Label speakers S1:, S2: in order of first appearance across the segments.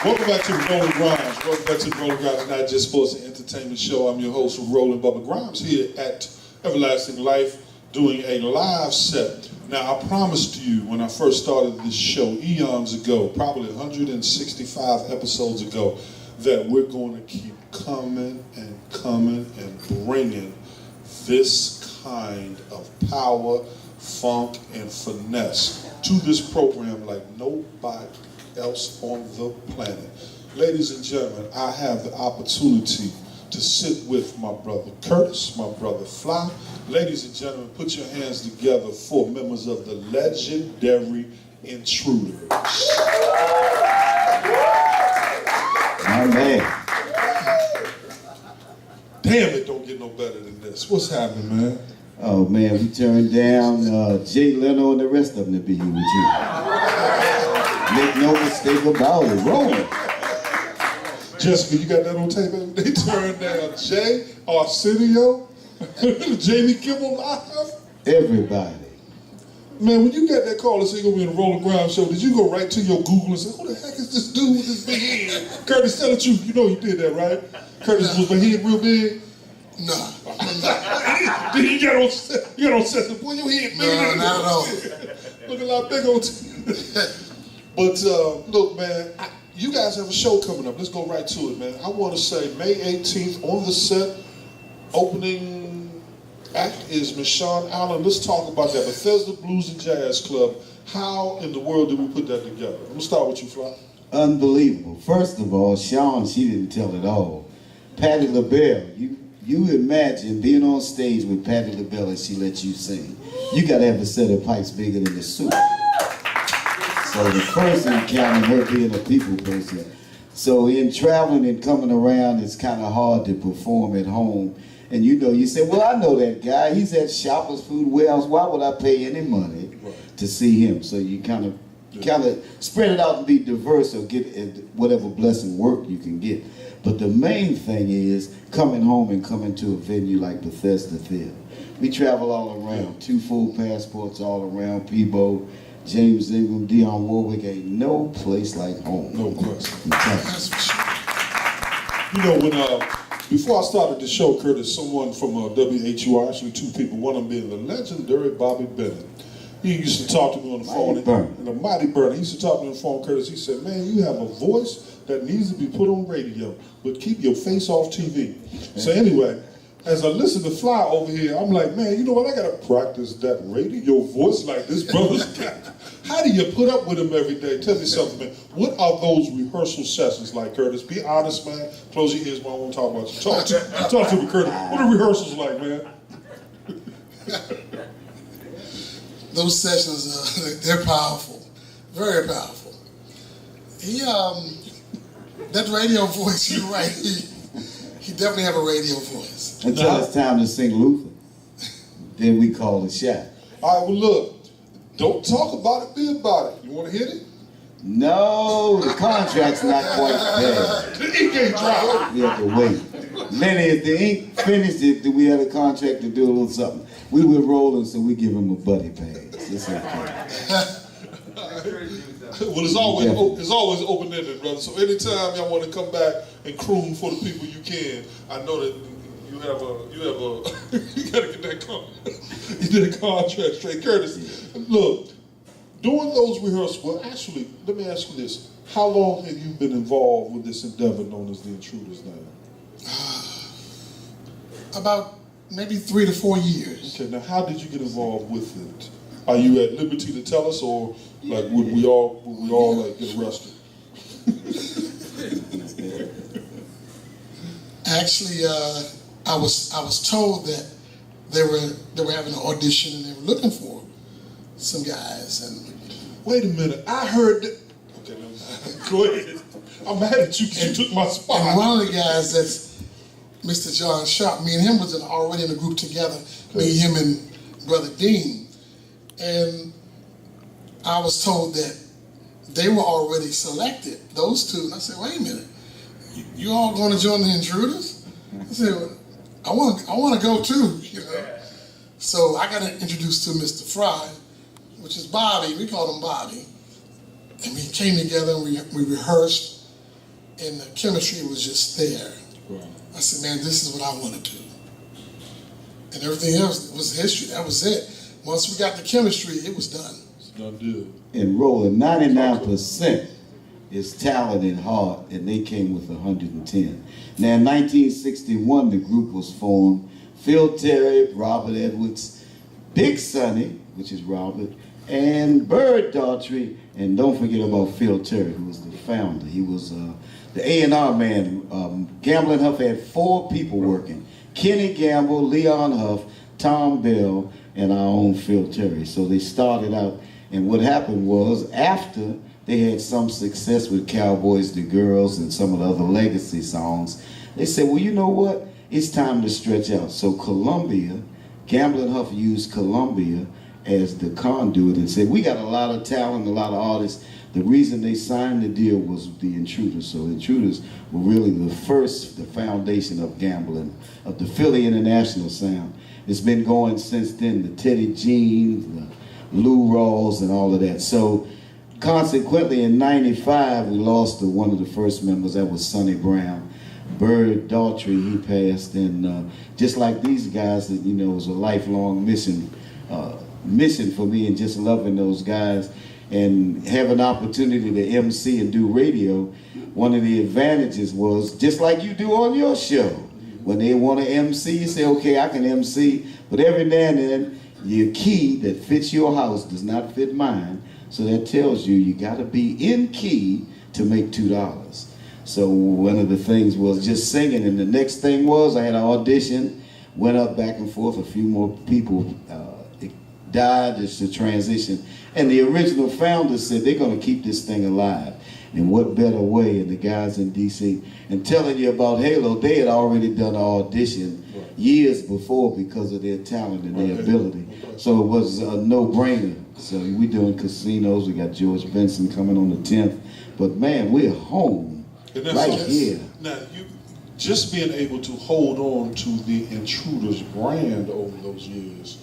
S1: Welcome back to the Roland Grimes. Welcome back to the Roland Grimes, not just sports and entertainment show. I'm your host, Roland Bubba Grimes, here at Everlasting Life, doing a live set. Now, I promised you when I first started this show eons ago, probably 165 episodes ago, that we're going to keep coming and bringing this kind of power, funk, and finesse to this program like nobody else on the planet. Ladies and gentlemen, I have the opportunity to sit with my brother Curtis, my brother Fly. Ladies and gentlemen, put your hands together for members of the legendary Intruders.
S2: My man.
S1: Damn, it don't get no better than this. What's happening, man?
S2: Oh man, we turned down Jay Leno and the rest of them to be here with you. Make no mistake about it. Roland.
S1: Jessica, you got that on tape? They turned down Jay, Arsenio, Jamie Kimmel Live.
S2: Everybody.
S1: Man, when you got that call and say you're going to be in the Roland Grimes show, did you go right to your Google and say, who the heck is this dude with this big head? Curtis, tell the truth. You know you did that, right? Curtis was my head real big?
S3: No.
S1: You got on set, boy, your head big.
S3: No, not at all.
S1: Look a lot big on But look, man, you guys have a show coming up. Let's go right to it, man. I want to say May 18th on the set, opening act is Miss Sean Allen. Let's talk about that. Bethesda Blues and Jazz Club. How in the world did we put that together? I'm going to start with you, Fly.
S2: Unbelievable. First of all, Sean, she didn't tell it all. Patti LaBelle, you imagine being on stage with Patti LaBelle and she lets you sing. You got to have a set of pipes bigger than the suit. So the first encounter, her being a people person. So in traveling and coming around, it's kind of hard to perform at home. And you know, you say, well, I know that guy. He's at Shoppers Food Warehouse. Why would I pay any money to see him? So you kind of spread it out and be diverse or get whatever blessing work you can get. But the main thing is coming home and coming to a venue like Bethesda Theater. We travel all around, 2 full passports all around, Peebo, James Ingram, Dionne Warwick, ain't no place like home.
S1: No question.
S3: That's for sure.
S1: You know, when before I started the show, Curtis, someone from WHUR, actually 2 people, one of them being the legendary Bobby Bennett. He used to talk to me on the phone. And the Mighty Burner. He used to talk to me on the phone, Curtis. He said, man, you have a voice that needs to be put on radio, but keep your face off TV. So anyway, as I listen to Fly over here, I'm like, man, you know what? I got to practice that radio voice like this brother's got. How do you put up with him every day? Tell me something, man. What are those rehearsal sessions like, Curtis? Be honest, man. Close your ears, man. I won't talk about you. Talk to me, Curtis. What are rehearsals like, man?
S3: Those sessions, they're powerful, very powerful. That radio voice, you're right. He definitely have a radio voice.
S2: Until it's time to sing Luther, then we call the shot.
S1: All right, well, look. Don't talk about it, be about it. You want to hit it?
S2: No, the contract's not quite there.
S1: The ink ain't dry.
S2: We have to wait. Lenny, if the ink finished it, do we have a contract to do a little something? We were rolling, so we give him a buddy pass. It's okay.
S1: Well, it's always open-ended, brother. So anytime y'all want to come back and croon for the people, you can. I know that you gotta get that contract straight. Curtis, look, doing those rehearsals, well, actually, let me ask you this. How long have you been involved with this endeavor known as the Intruders now?
S3: About maybe 3 to 4 years.
S1: Okay, now how did you get involved with it? Are you at liberty to tell us, or like would we all like get arrested?
S3: Actually, I was told that they were having an audition and they were looking for some guys. And
S1: wait a minute, I heard that. Okay, no, go ahead. I'm mad at you because you took my spot.
S3: And one of the guys, that's Mr. John Sharp. Me and him was already in a group together. Me, him, and Brother Dean. And I was told that they were already selected, those 2. And I said, wait a minute, you all going to join the Intruders? I said, well, I want to go too, you know. So I got introduced to Mr. Fry, which is Bobby. We called him Bobby. And we came together and we rehearsed. and the chemistry was just there.
S1: Right.
S3: I said, man, this is what I want to do. And everything else was history. That was it. Once we got the chemistry, it was done.
S1: It's done deal.
S2: And Roland, 99% is talent and heart, and they came with 110. Now, in 1961, the group was formed. Phil Terry, Robert Edwards, Big Sonny, which is Robert, and Bird Daughtry, and don't forget about Phil Terry, who was the founder. He was the A&R man. Gamble and Huff had 4 people working: Kenny Gamble, Leon Huff, Tom Bell, and our own Phil Terry. So they started out, and what happened was, after they had some success with Cowboys, the Girls, and some of the other legacy songs, they said, well, you know what? It's time to stretch out. So Columbia, Gamble and Huff used Columbia as the conduit and said, we got a lot of talent, a lot of artists. The reason they signed the deal was the Intruders. So the Intruders were really the foundation of gambling, of the Philly International sound. It's been going since then, the Teddy Jeans, the Lou Rawls, and all of that. So consequently, in 95, we lost one of the first members. That was Sonny Brown. Bird Daughtry, he passed, and just like these guys, that it was a lifelong mission for me, and just loving those guys and have an opportunity to MC and do radio. One of the advantages was, just like you do on your show, when they want to MC, you say, okay, I can MC, but every now and then your key that fits your house does not fit mine, so that tells you got to be in key to make $2. So one of the things was just singing, and the next thing was I had an audition, went up back and forth, a few more people it died, it's the transition, and the original founders said they're going to keep this thing alive. And what better way, and the guys in DC, and telling you about Halo, they had already done an audition years before because of their talent and their ability. So it was a no-brainer. So we doing casinos, we got George Benson coming on the 10th, but man, we're home right here.
S1: Now, you just being able to hold on to the Intruders brand over those years,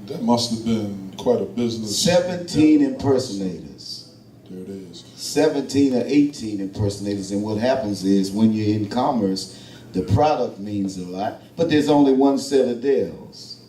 S1: that must have been quite a business.
S2: 17 impersonators.
S1: There it is.
S2: 17 or 18 impersonators, and what happens is when you're in commerce, the product means a lot, but there's only one set of Dells.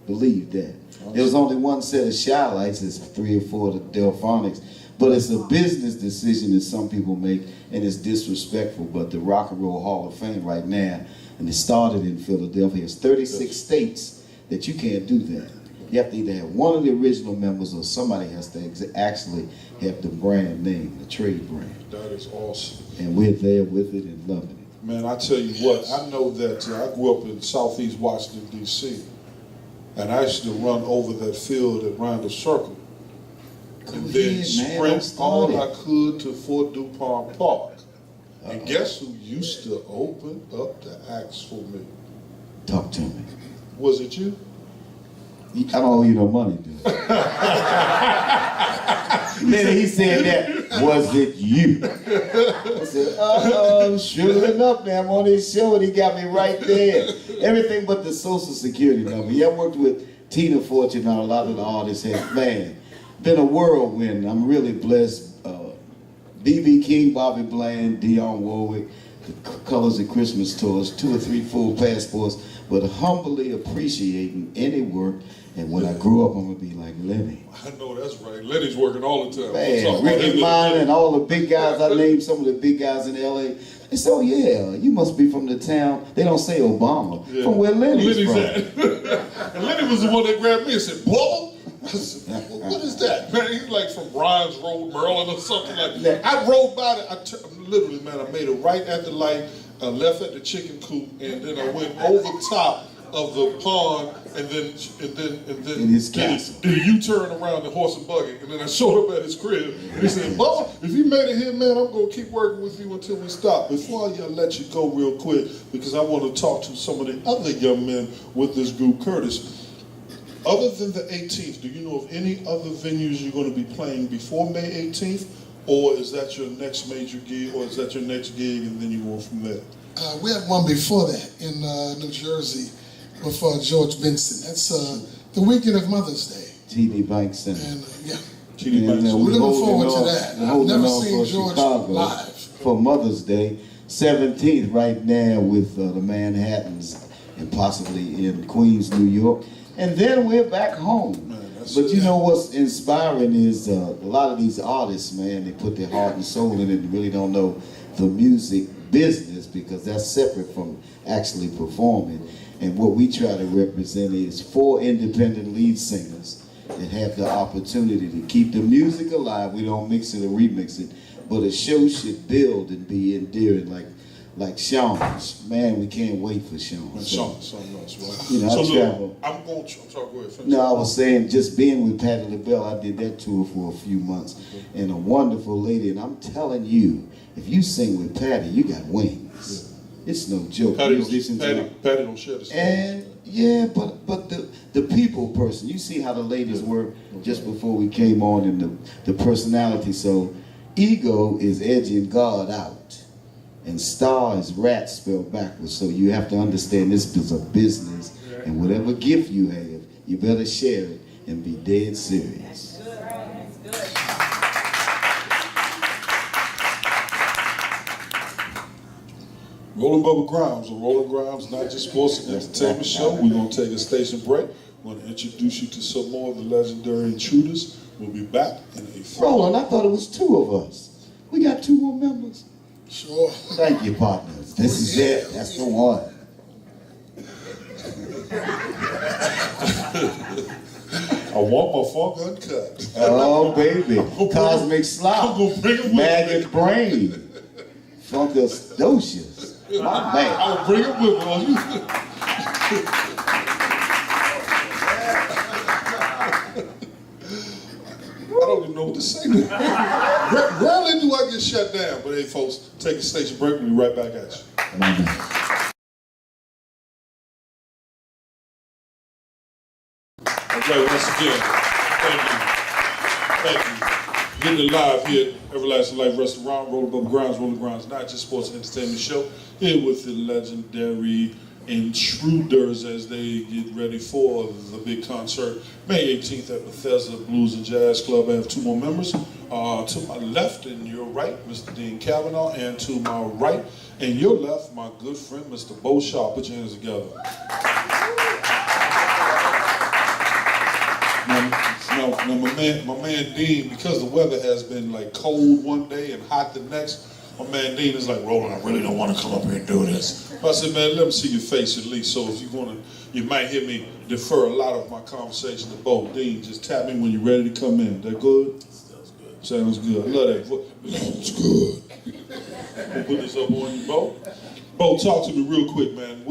S2: Believe that. There's only one set of Shylights, there's 3 or 4 of the Delphonics, but it's a business decision that some people make, and it's disrespectful, but the Rock and Roll Hall of Fame right now, and it started in Philadelphia, it's 36 states that you can't do that. You have to either have one of the original members or somebody has to actually have the brand name, the trade brand.
S1: That is awesome.
S2: And we're there with it and loving it.
S1: Man, I tell you what, I know that I grew up in Southeast Washington, D.C., and I used to run over that field at Randall Circle and then sprint all I could to Fort DuPont Park. And guess who used to open up the acts for me?
S2: Talk to me.
S1: Was it you?
S2: I don't owe you no money, dude. Then he said that, was it you? I said, sure enough, man, I'm on his show and he got me right there. Everything but the Social Security number. Yeah, I worked with Tina Fortune and a lot of the artists have, man, been a whirlwind. I'm really blessed. B.B. King, Bobby Bland, Dionne Warwick, the Colors of Christmas tours, 2 or 3 full passports, but humbly appreciating any work. And when I grew up, I'm going to be like Lenny.
S1: I know that's right. Lenny's working all the time.
S2: Man, Ricky Mine and all the big guys, I named some of the big guys in L.A. They said, oh yeah, you must be from the town. They don't say Obama. Yeah. From where Lenny's from.
S1: At. And Lenny was the one that grabbed me and said, Bubba? I said, what is that? Man, he's like from Ryan's Road, Maryland or something like that. I rode by it, literally, man, I made it right at the light, I left at the chicken coop, and then I went over top of the pond, and then
S2: in his castle.
S1: Then you turn around the horse and buggy, and then I showed up at his crib. And he said, Bubba, if you made it here, man, I'm gonna keep working with you until we stop. Before I let you go real quick, because I want to talk to some of the other young men with this group, Curtis. Other than the 18th, do you know of any other venues you're going to be playing before May 18th? Or is that your next major gig, or is that your next gig and then you go from there?
S3: We had one before that in New Jersey with George Benson. That's the weekend of Mother's Day.
S2: TD Bank Center.
S3: And yeah.
S1: Kitty
S2: And
S1: Banks.
S3: We're looking
S2: holding
S3: forward to
S2: on-
S3: that.
S2: we're
S3: I've
S2: holding
S3: never
S2: on
S3: seen
S2: for
S3: George
S2: Chicago
S3: live.
S2: for Mother's Day. 17th right now with the Manhattans and possibly in Queens, New York. And then we're back home.
S1: Man, that's
S2: But you
S1: it.
S2: know what's inspiring is a lot of these artists, man, they put their heart and soul in it and really don't know the music business because that's separate from actually performing. And what we try to represent is 4 independent lead singers that have the opportunity to keep the music alive. We don't mix it or remix it, but a show should build and be endearing like Sean's. Man, we can't wait for Sean.
S1: And
S2: So,
S1: something else, right?
S2: You know,
S1: so
S2: I
S1: look,
S2: travel.
S1: I'm sorry, go ahead. Finish.
S2: No, I was saying just being with Patti LaBelle, I did that tour for a few months, and a wonderful lady. And I'm telling you, if you sing with Patti, you got wings. It's no joke.
S1: Patty
S2: Musicians are-
S1: don't share the stage.
S2: and yeah, but the people person, you see how the ladies were just before we came on, and the personality. So ego is edging God out, and star is rat spelled backwards. So you have to understand this is a business, and whatever gift you have, you better share it and be dead serious.
S1: Roland Bubba Grimes, or Roland Grimes, Not Just Sports and Entertainment Show. We're going to take a station break. We're going to introduce you to some more of the legendary Intruders. We'll be back in a few.
S2: Roland, I thought it was 2 of us. We got 2 more members.
S3: Sure.
S2: Thank you, partners. This is it. That's the one.
S1: I want my funk uncut.
S2: Oh, baby. Cosmic
S1: I'm
S2: slop.
S1: going to bring it with me.
S2: Maggot brain. Funkastocious. My man.
S1: I'll bring it with me. I don't even know what to say now. Rarely do I get shut down, but hey, folks, take a station break. We'll be right back at you.
S2: My man.
S1: Okay, once again, thank you. Getting it live here at Everlasting Life Restaurant, Roland Bubba Grimes, Not Just Sports and Entertainment Show, here with the legendary Intruders as they get ready for the big concert May 18th at Bethesda Blues and Jazz Club. I have 2 more members. To my left and your right, Mr. Dean Cavanaugh, and to my right and your left, my good friend, Mr. Bo Shaw. Put your hands together. Now, my man Dean, because the weather has been like cold one day and hot the next, my man Dean is like, Roland, I really don't want to come up here and do this. I said, man, let me see your face at least. So if you might hear me defer a lot of my conversation to Bo. Dean, just tap me when you're ready to come in. That good? Sounds good. Sounds good. I love that. Sounds good. We'll put this up on you, Bo. Bo, talk to me real quick, man.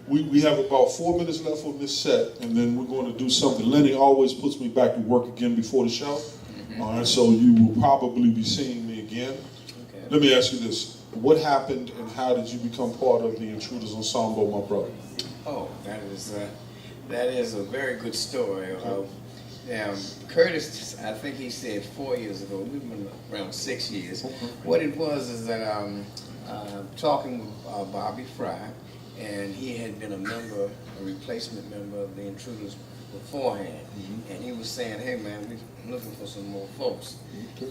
S1: We have about 4 minutes left on this set, and then we're going to do something. Lenny always puts me back to work again before the show. All right, so you will probably be seeing me again. Okay. Let me ask you this. What happened and how did you become part of the Intruders Ensemble, my brother?
S4: Oh, that is a very good story. Curtis, I think he said 4 years ago, we've been around 6 years. What it was is that talking with Bobby Fry, and he had been a replacement member of the Intruders beforehand. And he was saying, hey man, we're looking for some more folks.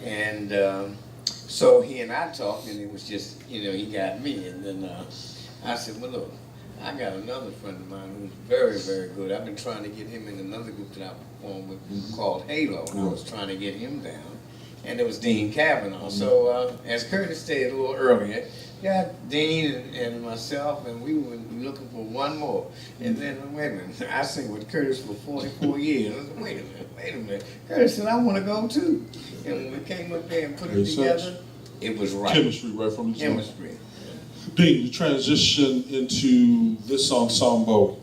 S4: And so he and I talked, and it was just, he got me. And then I said, well look, I got another friend of mine who's very, very good. I've been trying to get him in another group that I performed with called Halo. And I was trying to get him down. And it was Dean Cavanaugh. So as Curtis stated a little earlier, got Dean and myself, and we were looking for one more. And then, wait a minute, I sang with Curtis for 44 years. I said, wait a minute. Curtis said, I want to go too. And when we came up there and put it together, it was right.
S1: Chemistry right from the jump.
S4: Chemistry.
S1: Dean, the transition into this ensemble,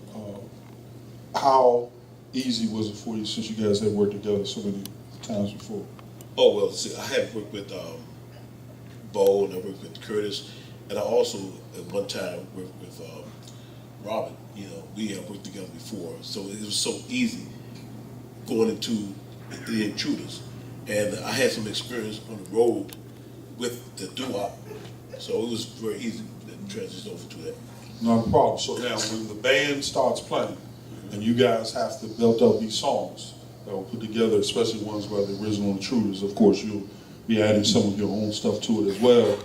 S1: how easy was it for you since you guys had worked together so many times before?
S5: Oh, well, see, I have worked with Bo, and I worked with Curtis, and I also, at one time, worked with Robin. We have worked together before, so it was so easy going into the Intruders. And I had some experience on the road with the doo-wop, so it was very easy to transition over to that.
S1: Not a problem. So now when the band starts playing and you guys have to belt out these songs, that were put together, especially ones by the original Intruders. Of course, you'll be adding some of your own stuff to it as well.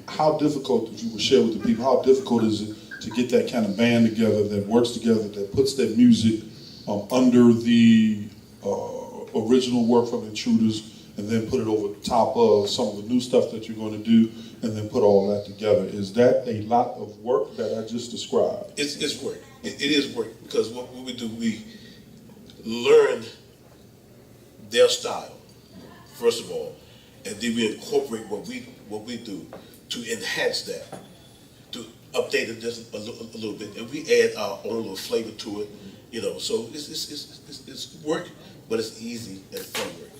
S1: How difficult, if you would share with the people, how difficult is it to get that kind of band together that works together, that puts their music under the original work from Intruders, and then put it over the top of some of the new stuff that you're going to do, and then put all that together? Is that a lot of work that I just described?
S5: It's work. It is work, because what we do, we learn their style, first of all, and then we incorporate what we do to enhance that, to update it just a little bit, and we add our own little flavor to it, you know. So it's work, but it's easy and fun work.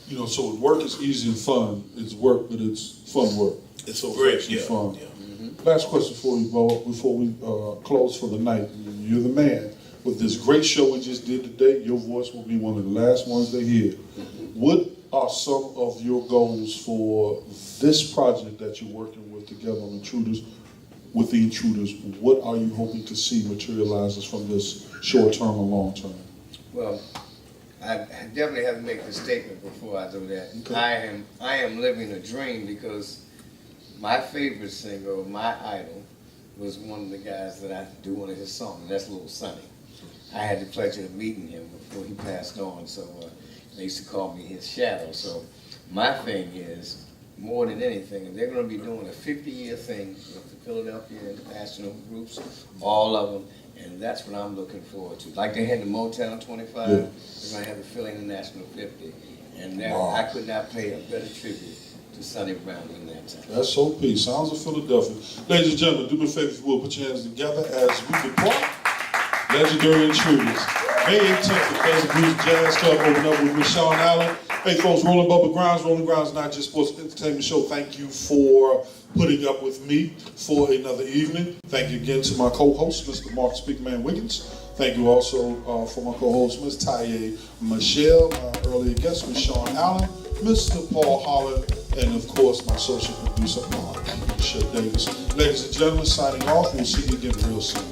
S1: You know, so work is easy and fun. It's work, but it's fun work.
S5: It's
S1: so
S5: great,
S1: actually
S5: yeah.
S1: fun.
S5: Yeah.
S1: Last question for you, Bo, before we close for the night. You're the man. With this great show we just did today, your voice will be one of the last ones they hear. What are some of your goals for this project that you're working with together on Intruders, with the Intruders? What are you hoping to see materializes from this short-term and long-term?
S4: Well, I definitely have to make this statement before I do that.
S1: Okay.
S4: I am living a dream, because my favorite singer, my idol, was one of the guys that I do one of his songs, and that's Little Sonny. I had the pleasure of meeting him before he passed on, so they used to call me his shadow. So my thing is, more than anything, they're going to be doing a 50-year thing with the Philadelphia International groups, all of them, and that's what I'm looking forward to. Like they had the Motown 25,
S1: Yeah.
S4: they're going to have the Philly International 50, and
S1: Wow.
S4: I could not pay a better tribute to Sonny Brown than that time.
S1: That's OP, Sounds of Philadelphia. Ladies and gentlemen, do me a favor if you will, put your hands together as we depart. Legendary Intruders. May 18th, the Pleasant Green Jazz Club open up with Miss Sean Allen. Hey folks, Roland Bubba Grimes. Roland Grimes, Not Just Sports Entertainment Show. Thank you for putting up with me for another evening. Thank you again to my co-host, Mr. Mark Speakman Wiggins. Thank you also for my co-host, Ms. Taye Michelle, my earlier guest, Ms. Sean Allen, Mr. Paul Holland, and of course my social producer, Mark Davis. Ladies and gentlemen, signing off. We'll see you again real soon.